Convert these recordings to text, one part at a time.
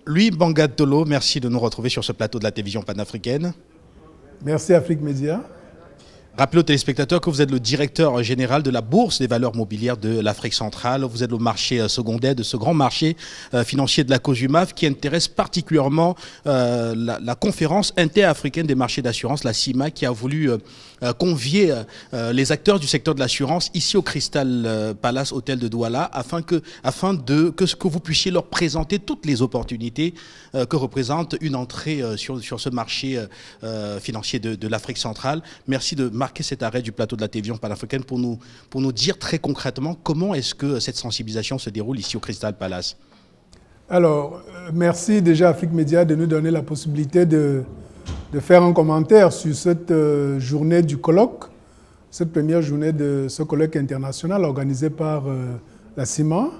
Louis Bangatolo, merci de nous retrouver sur ce plateau de la télévision panafricaine. Merci Afrique Média. Rappelez aux téléspectateurs que vous êtes le directeur général de la Bourse des valeurs mobilières de l'Afrique centrale. Vous êtes le marché secondaire de ce grand marché financier de la COSUMAF qui intéresse particulièrement la conférence interafricaine des marchés d'assurance, la CIMA, qui a voulu convier les acteurs du secteur de l'assurance ici au Crystal Palace Hotel de Douala afin que vous puissiez leur présenter toutes les opportunités que représente une entrée sur ce marché financier de l'Afrique centrale. Merci de marquer cet arrêt du plateau de la télévision panafricaine pour nous dire très concrètement comment est-ce que cette sensibilisation se déroule ici au Crystal Palace. Alors, merci déjà Afrique Média de nous donner la possibilité de faire un commentaire sur cette journée du colloque, cette première journée de ce colloque international organisé par la CIMA.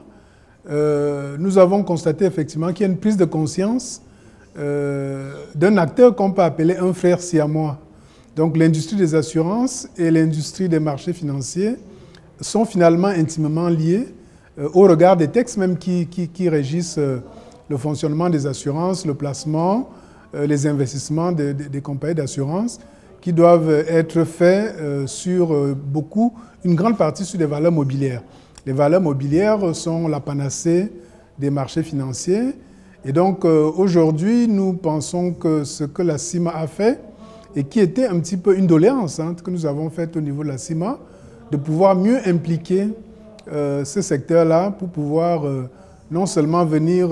Nous avons constaté effectivement qu'il y a une prise de conscience d'un acteur qu'on peut appeler un frère siamois. Donc l'industrie des assurances et l'industrie des marchés financiers sont finalement intimement liés au regard des textes même qui régissent le fonctionnement des assurances, le placement, les investissements des compagnies d'assurance qui doivent être faits sur une grande partie sur des valeurs mobilières. Les valeurs mobilières sont la panacée des marchés financiers et donc aujourd'hui nous pensons que ce que la CIMA a fait et qui était un petit peu une doléance que nous avons faite au niveau de la CIMA, de pouvoir mieux impliquer ce secteur-là pour pouvoir non seulement venir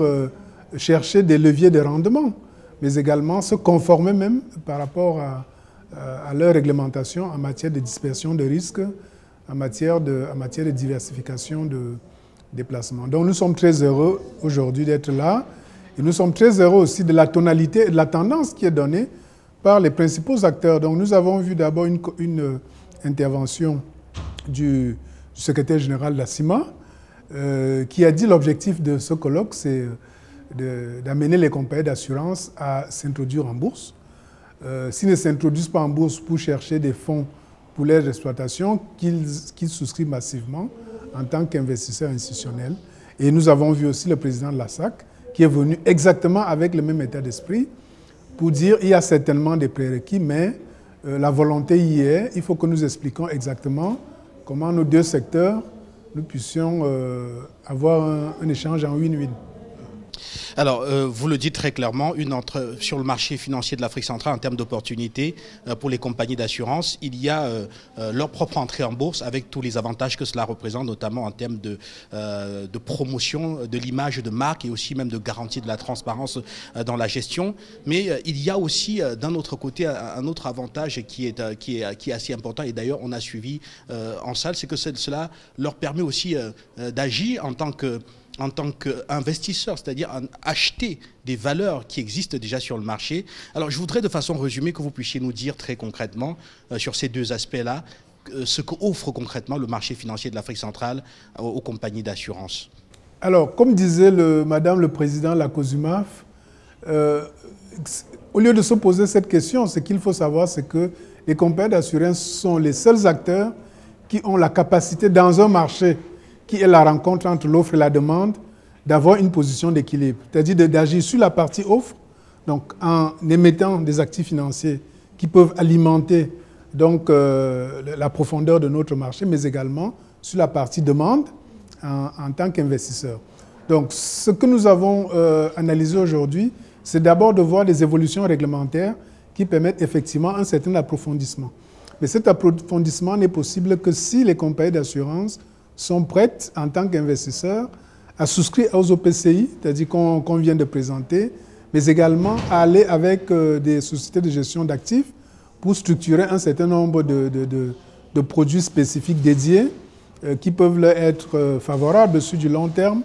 chercher des leviers de rendement, mais également se conformer même par rapport à leur réglementation en matière de dispersion de risques, en matière de diversification des placements. Donc nous sommes très heureux aujourd'hui d'être là et nous sommes très heureux aussi de la tonalité et de la tendance qui est donnée par les principaux acteurs. Donc nous avons vu d'abord une intervention du secrétaire général de la CIMA qui a dit l'objectif de ce colloque, c'est d'amener les compagnies d'assurance à s'introduire en bourse. S'ils ne s'introduisent pas en bourse pour chercher des fonds pour leur exploitation, qu'ils souscrivent massivement en tant qu'investisseurs institutionnels. Et nous avons vu aussi le président de la SAC qui est venu exactement avec le même état d'esprit pour dire qu'il y a certainement des prérequis, mais la volonté y est. Il faut que nous expliquions exactement comment nos deux secteurs, nous puissions avoir un échange en win-win. Alors, vous le dites très clairement, une entrée sur le marché financier de l'Afrique centrale en termes d'opportunités pour les compagnies d'assurance, il y a leur propre entrée en bourse avec tous les avantages que cela représente, notamment en termes de promotion de l'image de marque et aussi même de garantie de la transparence dans la gestion. Mais il y a aussi d'un autre côté un autre avantage qui est assez important et d'ailleurs on a suivi en salle, c'est que cela leur permet aussi d'agir en tant qu'investisseur, c'est-à-dire acheter des valeurs qui existent déjà sur le marché. Alors je voudrais de façon résumée que vous puissiez nous dire très concrètement sur ces deux aspects-là, ce qu'offre concrètement le marché financier de l'Afrique centrale aux compagnies d'assurance. Alors, comme disait Madame le Président de la COSUMAF, au lieu de se poser cette question, ce qu'il faut savoir, c'est que les compagnies d'assurance sont les seuls acteurs qui ont la capacité dans un marché qui est la rencontre entre l'offre et la demande, d'avoir une position d'équilibre, c'est-à-dire d'agir sur la partie offre, donc en émettant des actifs financiers qui peuvent alimenter donc, la profondeur de notre marché, mais également sur la partie demande en tant qu'investisseur. Donc ce que nous avons analysé aujourd'hui, c'est d'abord de voir les évolutions réglementaires qui permettent effectivement un certain approfondissement. Mais cet approfondissement n'est possible que si les compagnies d'assurance sont prêtes en tant qu'investisseurs à souscrire aux OPCI, c'est-à-dire qu'on vient de présenter, mais également à aller avec des sociétés de gestion d'actifs pour structurer un certain nombre de produits spécifiques dédiés qui peuvent leur être favorables sur du long terme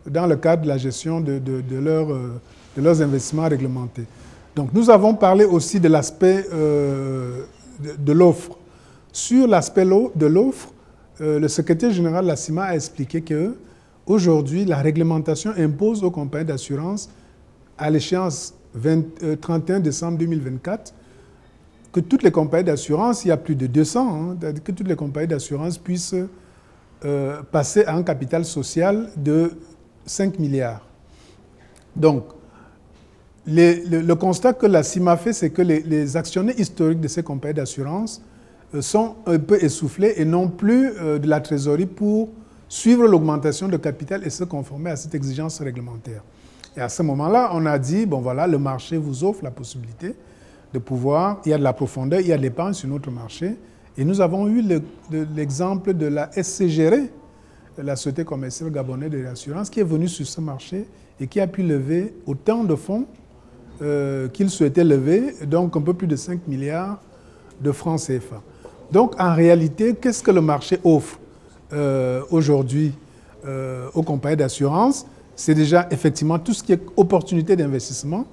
dans le cadre de la gestion de leurs investissements réglementés. Donc nous avons parlé aussi de l'aspect de l'offre. Sur l'aspect de l'offre, le secrétaire général de la CIMA a expliqué qu'aujourd'hui, la réglementation impose aux compagnies d'assurance, à l'échéance 31 décembre 2024, que toutes les compagnies d'assurance, il y a plus de 200, que toutes les compagnies d'assurance puissent passer à un capital social de 5 milliards. Donc, le constat que la CIMA fait, c'est que les actionnaires historiques de ces compagnies d'assurance sont un peu essoufflés et n'ont plus de la trésorerie pour suivre l'augmentation de capital et se conformer à cette exigence réglementaire. Et à ce moment-là, on a dit, bon voilà, le marché vous offre la possibilité de pouvoir, il y a de la profondeur, il y a de l'épargne sur notre marché. Et nous avons eu l'exemple de la SCGR, la Société commerciale gabonaise de l'assurance, qui est venue sur ce marché et qui a pu lever autant de fonds qu'il souhaitait lever, donc un peu plus de 5 milliards de francs CFA. Donc en réalité, qu'est-ce que le marché offre aujourd'hui aux compagnies d'assurance? C'est déjà effectivement tout ce qui est opportunité d'investissement,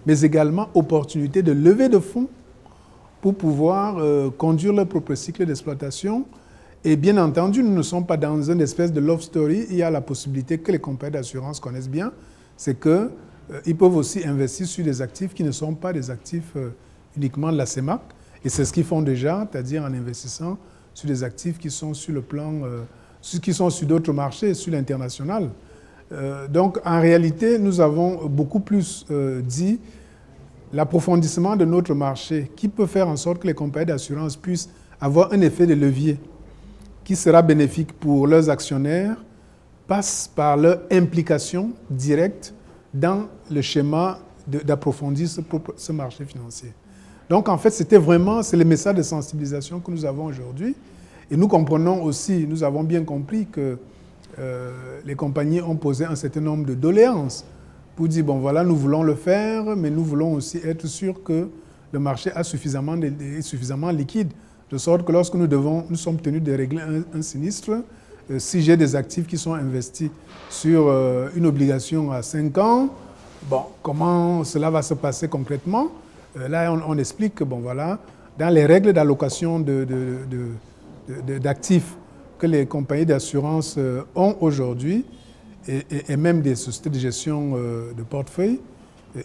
mais également opportunité de lever de fonds pour pouvoir conduire leur propre cycle d'exploitation. Et bien entendu, nous ne sommes pas dans une espèce de love story. Il y a la possibilité que les compagnies d'assurance connaissent bien, c'est qu'ils peuvent aussi investir sur des actifs qui ne sont pas des actifs uniquement de la CEMAC. Et c'est ce qu'ils font déjà, c'est-à-dire en investissant sur des actifs qui sont sur le plan, qui sont sur d'autres marchés, sur l'international. Donc, en réalité, nous avons beaucoup plus dit l'approfondissement de notre marché qui peut faire en sorte que les compagnies d'assurance puissent avoir un effet de levier qui sera bénéfique pour leurs actionnaires, passe par leur implication directe dans le schéma d'approfondir ce marché financier. Donc, en fait, c'est le message de sensibilisation que nous avons aujourd'hui. Et nous comprenons aussi, nous avons bien compris que les compagnies ont posé un certain nombre de doléances pour dire, bon voilà, nous voulons le faire, mais nous voulons aussi être sûrs que le marché est suffisamment liquide, de sorte que lorsque nous sommes tenus de régler un sinistre, si j'ai des actifs qui sont investis sur une obligation à 5 ans, bon, comment cela va se passer concrètement? Là, on explique que, bon voilà, dans les règles d'allocation d'actifs que les compagnies d'assurance ont aujourd'hui, et même des sociétés de gestion de portefeuille,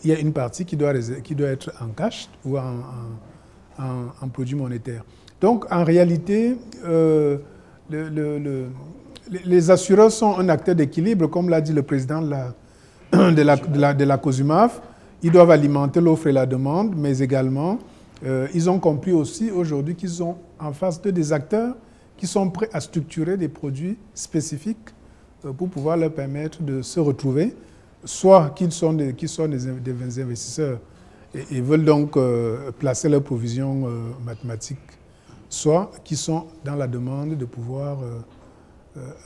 il y a une partie qui doit être en cash ou en produits monétaires. Donc, en réalité, les assureurs sont un acteur d'équilibre, comme l'a dit le président de la COSUMAF. Ils doivent alimenter l'offre et la demande, mais également, ils ont compris aussi aujourd'hui qu'ils ont en face d'eux des acteurs qui sont prêts à structurer des produits spécifiques pour pouvoir leur permettre de se retrouver, soit qu'ils sont des investisseurs et veulent donc placer leurs provisions mathématiques, soit qui sont dans la demande de pouvoir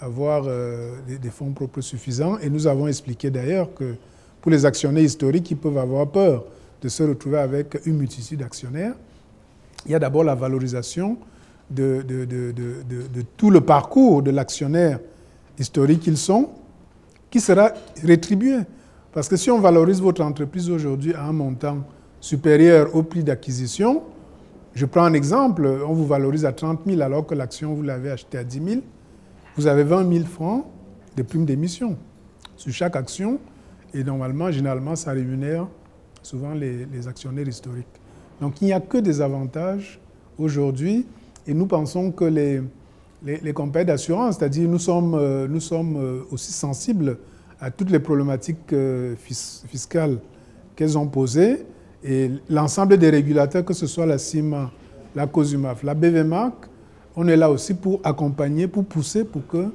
avoir des fonds propres suffisants. Et nous avons expliqué d'ailleurs que pour les actionnaires historiques, ils peuvent avoir peur de se retrouver avec une multitude d'actionnaires. Il y a d'abord la valorisation de tout le parcours de l'actionnaire historique qu'ils sont, qui sera rétribué. Parce que si on valorise votre entreprise aujourd'hui à un montant supérieur au prix d'acquisition, je prends un exemple, on vous valorise à 30 000 alors que l'action, vous l'avez achetée à 10 000, vous avez 20 000 francs de prime d'émission sur chaque action, et normalement, généralement, ça rémunère souvent les actionnaires historiques. Donc il n'y a que des avantages aujourd'hui. Et nous pensons que les compagnies d'assurance, c'est-à-dire nous sommes aussi sensibles à toutes les problématiques fiscales qu'elles ont posées. Et l'ensemble des régulateurs, que ce soit la CIMA, la COSUMAF, la BVMAC, on est là aussi pour accompagner, pour pousser pour que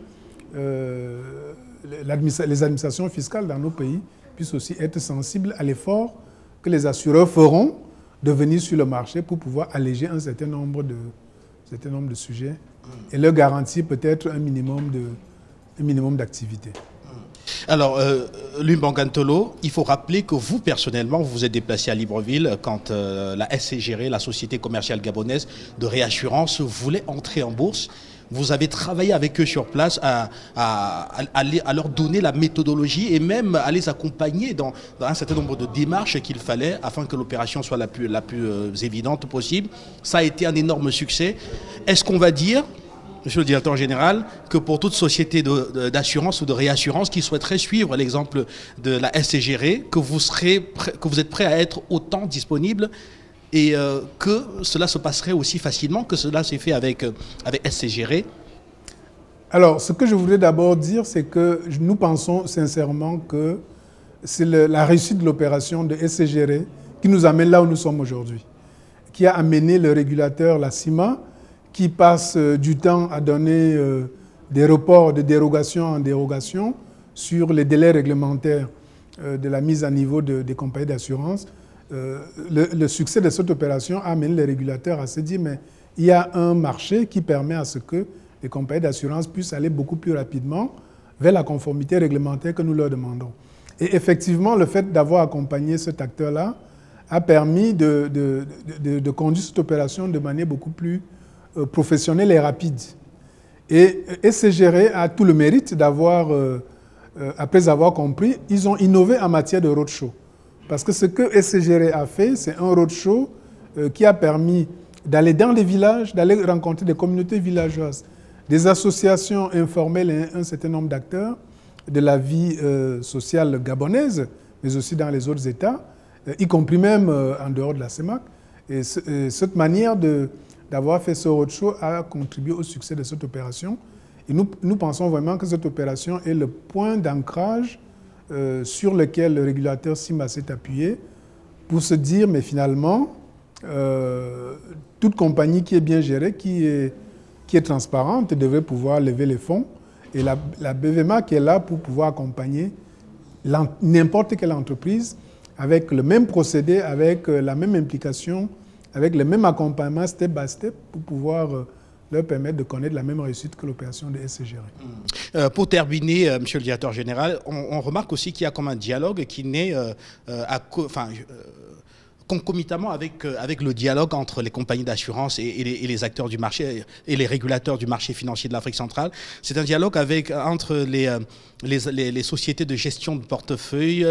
les administrations fiscales dans nos pays puissent aussi être sensibles à l'effort que les assureurs feront de venir sur le marché pour pouvoir alléger un certain nombre de sujets et leur garantir peut-être un minimum d'activité. Alors, Lumbangantolo, il faut rappeler que vous, personnellement, vous vous êtes déplacé à Libreville quand la SCGR, la Société commerciale gabonaise de réassurance, voulait entrer en bourse. Vous avez travaillé avec eux sur place à leur donner la méthodologie et même à les accompagner dans un certain nombre de démarches qu'il fallait afin que l'opération soit la plus évidente possible. Ça a été un énorme succès. Est-ce qu'on va dire, monsieur le directeur général, que pour toute société d'assurance ou de réassurance qui souhaiterait suivre l'exemple de la SCGR, que vous êtes prêt à être autant disponible et que cela se passerait aussi facilement que cela s'est fait avec SCGR? Alors, ce que je voudrais d'abord dire, c'est que nous pensons sincèrement que c'est la réussite de l'opération de SCGR qui nous amène là où nous sommes aujourd'hui, qui a amené le régulateur, la CIMA, qui passe du temps à donner des reports de dérogation en dérogation sur les délais réglementaires de la mise à niveau des compagnies d'assurance. Le succès de cette opération a amené les régulateurs à se dire mais il y a un marché qui permet à ce que les compagnies d'assurance puissent aller beaucoup plus rapidement vers la conformité réglementaire que nous leur demandons. Et effectivement, le fait d'avoir accompagné cet acteur-là a permis de conduire cette opération de manière beaucoup plus professionnelle et rapide. Et SCGR a tout le mérite d'avoir, après avoir compris, ils ont innové en matière de roadshow. Parce que ce que SCGR a fait, c'est un roadshow qui a permis d'aller dans les villages, d'aller rencontrer des communautés villageoises, des associations informelles et un certain nombre d'acteurs de la vie sociale gabonaise, mais aussi dans les autres États, y compris même en dehors de la CEMAC. Et cette manière d'avoir fait ce roadshow a contribué au succès de cette opération. Et nous pensons vraiment que cette opération est le point d'ancrage sur lequel le régulateur CIMA s'est appuyé pour se dire, mais finalement, toute compagnie qui est bien gérée, qui est transparente, devrait pouvoir lever les fonds. Et la BVMA qui est là pour pouvoir accompagner n'importe quelle entreprise avec le même procédé, avec la même implication, avec le même accompagnement step by step pour pouvoir leur permettre de connaître la même réussite que l'opération de SCGR. Pour terminer, Monsieur le Directeur Général, on remarque aussi qu'il y a comme un dialogue qui naît concomitamment avec le dialogue entre les compagnies d'assurance et les acteurs du marché et les régulateurs du marché financier de l'Afrique centrale. C'est un dialogue entre les sociétés de gestion de portefeuille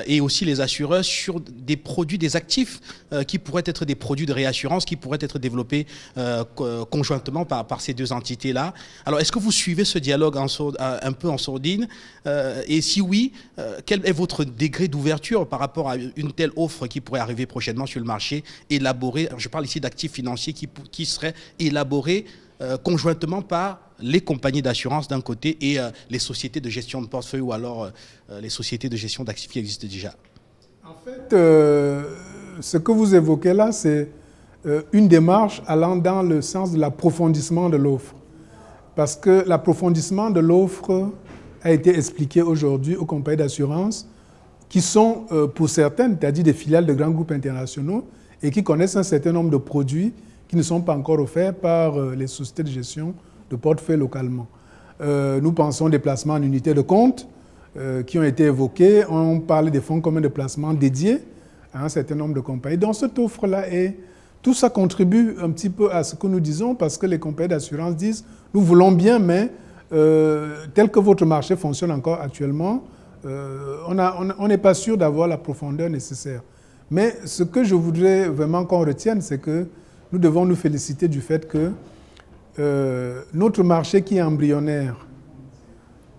et aussi les assureurs sur des produits, des actifs qui pourraient être des produits de réassurance, qui pourraient être développés conjointement par ces deux entités-là. Alors, est-ce que vous suivez ce dialogue un peu en sourdine et si oui, quel est votre degré d'ouverture par rapport à une telle offre qui pourrait arriver prochainement sur le marché, élaborée, je parle ici d'actifs financiers qui seraient élaborés conjointement par les compagnies d'assurance d'un côté et les sociétés de gestion de portefeuille ou alors les sociétés de gestion d'actifs qui existent déjà? En fait, ce que vous évoquez là, c'est une démarche allant dans le sens de l'approfondissement de l'offre. Parce que l'approfondissement de l'offre a été expliqué aujourd'hui aux compagnies d'assurance qui sont, pour certaines, c'est-à-dire des filiales de grands groupes internationaux et qui connaissent un certain nombre de produits qui ne sont pas encore offerts par les sociétés de gestion de portefeuille localement. Nous pensons des placements en unités de compte qui ont été évoqués. On parle des fonds communs de placement dédiés à un certain nombre de compagnies. Donc cette offre-là, tout ça contribue un petit peu à ce que nous disons parce que les compagnies d'assurance disent « nous voulons bien, mais tel que votre marché fonctionne encore actuellement, on n'est pas sûr d'avoir la profondeur nécessaire. » Mais ce que je voudrais vraiment qu'on retienne, c'est que nous devons nous féliciter du fait que notre marché qui est embryonnaire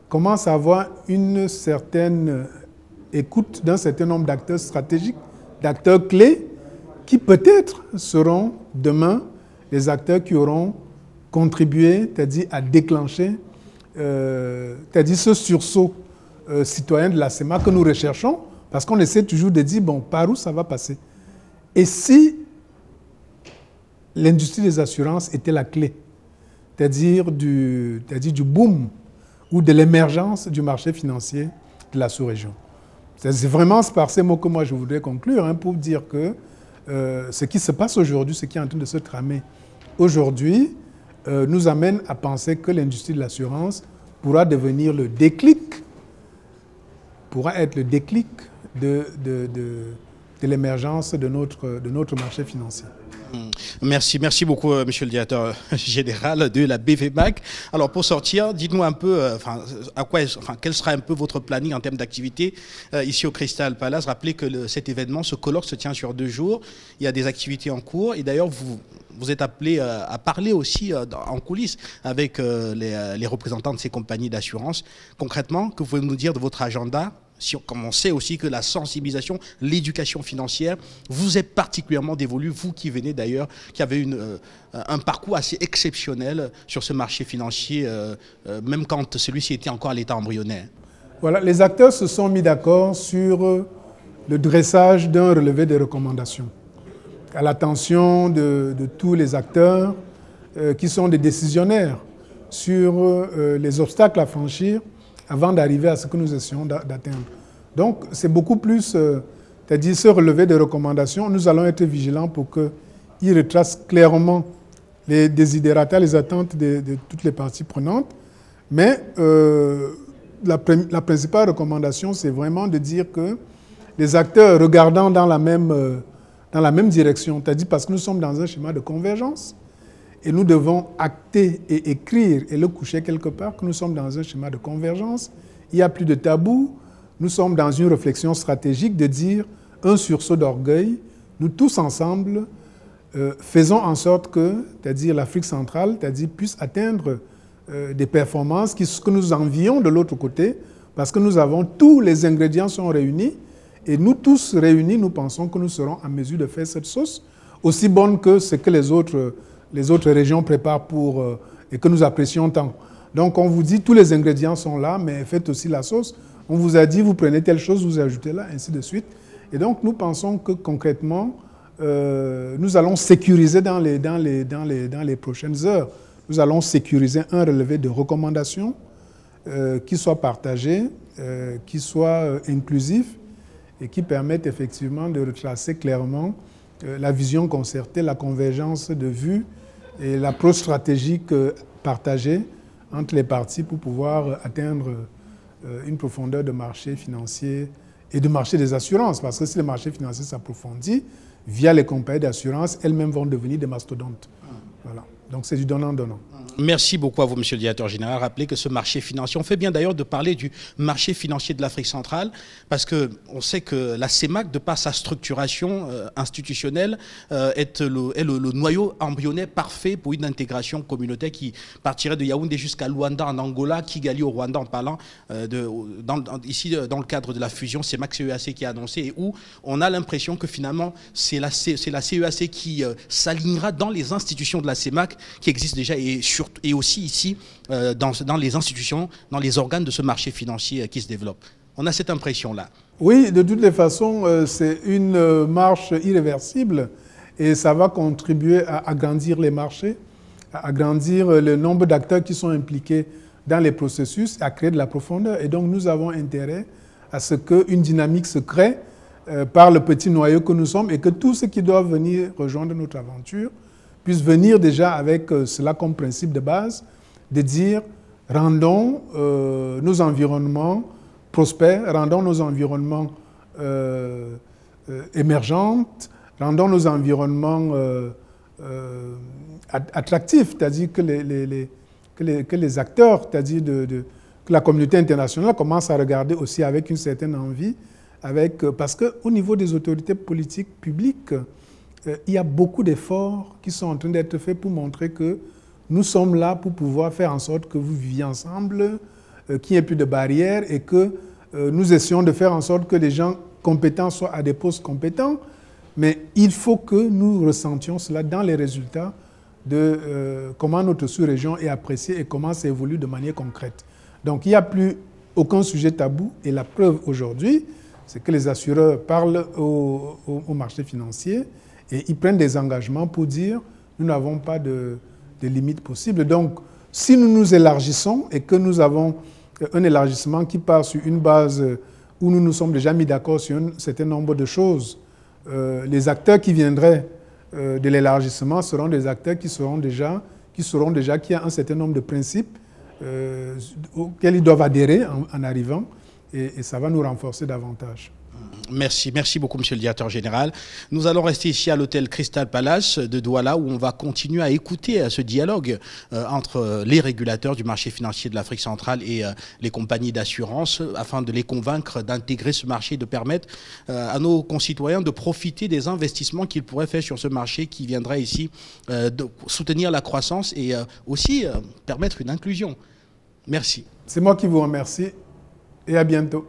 commence à avoir une certaine écoute d'un certain nombre d'acteurs stratégiques, d'acteurs clés, qui peut-être seront demain les acteurs qui auront contribué, c'est-à-dire à déclencher, c'est-à-dire ce sursaut citoyen de la CEMA que nous recherchons, parce qu'on essaie toujours de dire, bon, par où ça va passer? Et si l'industrie des assurances était la clé, c'est-à-dire du boom ou de l'émergence du marché financier de la sous-région. C'est vraiment par ces mots que moi je voudrais conclure, pour dire que ce qui se passe aujourd'hui, ce qui est en train de se tramer aujourd'hui, nous amène à penser que l'industrie de l'assurance pourra devenir le déclic, pourra être le déclic de l'émergence de notre marché financier. Merci beaucoup, Monsieur le Directeur Général de la BVMAC. Alors, pour sortir, dites-nous un peu, quel sera un peu votre planning en termes d'activité ici au Crystal Palace. Rappelez que cet événement, ce colloque se tient sur 2 jours. Il y a des activités en cours et d'ailleurs, vous êtes appelé à parler aussi en coulisses avec les représentants de ces compagnies d'assurance. Concrètement, que pouvez-vous nous dire de votre agenda? Comme on sait aussi que la sensibilisation, l'éducation financière, vous est particulièrement dévolue, vous qui venez d'ailleurs, qui avez un parcours assez exceptionnel sur ce marché financier, même quand celui-ci était encore à l'état embryonnaire. Voilà, les acteurs se sont mis d'accord sur le dressage d'un relevé de recommandations à l'attention de tous les acteurs qui sont des décisionnaires sur les obstacles à franchir avant d'arriver à ce que nous essayons d'atteindre. Donc, c'est beaucoup plus, c'est-à-dire ce relevé de recommandations, nous allons être vigilants pour qu'il retrace clairement les desiderata, les attentes de toutes les parties prenantes. Mais la principale recommandation, c'est vraiment de dire que les acteurs regardant dans la même direction, c'est-à-dire parce que nous sommes dans un schéma de convergence, et nous devons acter et écrire et le coucher quelque part que nous sommes dans un schéma de convergence, il n'y a plus de tabou, nous sommes dans une réflexion stratégique de dire un sursaut d'orgueil, nous tous ensemble faisons en sorte que, c'est-à-dire l'Afrique centrale, c'est-à-dire puisse atteindre des performances que nous envions de l'autre côté, parce que nous avons tous les ingrédients sont réunis, et nous tous réunis, nous pensons que nous serons en mesure de faire cette sauce aussi bonne que ce que les autres régions préparent et que nous apprécions tant. Donc on vous dit, tous les ingrédients sont là, mais faites aussi la sauce. On vous a dit, vous prenez telle chose, vous ajoutez là, ainsi de suite. Et donc nous pensons que concrètement, nous allons sécuriser dans les prochaines heures, nous allons sécuriser un relevé de recommandations qui soit partagé, qui soit inclusif et qui permette effectivement de retracer clairement la vision concertée, la convergence de vues et l'approche stratégique partagée entre les parties pour pouvoir atteindre une profondeur de marché financier et de marché des assurances. Parce que si le marché financier s'approfondit, via les compagnies d'assurance, elles-mêmes vont devenir des mastodontes. Voilà. Donc c'est du donnant-donnant. Merci beaucoup à vous, monsieur le directeur général. Rappelez que ce marché financier, on fait bien d'ailleurs de parler du marché financier de l'Afrique centrale, parce qu'on sait que la CEMAC, de par sa structuration institutionnelle, est le noyau embryonnaire parfait pour une intégration communautaire qui partirait de Yaoundé jusqu'à Luanda en Angola, Kigali au Rwanda en parlant, ici dans le cadre de la fusion CEMAC-CEAC qui est annoncée, et où on a l'impression que finalement c'est la CEAC qui s'alignera dans les institutions de la CEMAC qui existent déjà et aussi ici dans les institutions, dans les organes de ce marché financier qui se développe. On a cette impression-là. Oui, de toutes les façons, c'est une marche irréversible et ça va contribuer à agrandir les marchés, à agrandir le nombre d'acteurs qui sont impliqués dans les processus, à créer de la profondeur. Et donc nous avons intérêt à ce qu'une dynamique se crée par le petit noyau que nous sommes et que tous ceux qui doivent venir rejoindre notre aventure puissent venir déjà avec cela comme principe de base, de dire rendons nos environnements prospères, rendons nos environnements émergents, rendons nos environnements attractifs, c'est-à-dire que les acteurs, c'est-à-dire que la communauté internationale commence à regarder aussi avec une certaine envie, parce qu'au niveau des autorités politiques publiques, il y a beaucoup d'efforts qui sont en train d'être faits pour montrer que nous sommes là pour pouvoir faire en sorte que vous viviez ensemble, qu'il n'y ait plus de barrières et que nous essayons de faire en sorte que les gens compétents soient à des postes compétents. Mais il faut que nous ressentions cela dans les résultats de comment notre sous-région est appréciée et comment ça évolue de manière concrète. Donc il n'y a plus aucun sujet tabou et la preuve aujourd'hui, c'est que les assureurs parlent au marché financier et ils prennent des engagements pour dire nous n'avons pas de limites possibles. Donc, si nous nous élargissons et que nous avons un élargissement qui part sur une base où nous nous sommes déjà mis d'accord sur un certain nombre de choses, les acteurs qui viendraient de l'élargissement seront des acteurs qui y a un certain nombre de principes auxquels ils doivent adhérer en arrivant et ça va nous renforcer davantage. Merci beaucoup, monsieur le directeur général. Nous allons rester ici à l'hôtel Crystal Palace de Douala où on va continuer à écouter ce dialogue entre les régulateurs du marché financier de l'Afrique centrale et les compagnies d'assurance afin de les convaincre d'intégrer ce marché et de permettre à nos concitoyens de profiter des investissements qu'ils pourraient faire sur ce marché qui viendrait ici de soutenir la croissance et aussi permettre une inclusion. Merci. C'est moi qui vous remercie et à bientôt.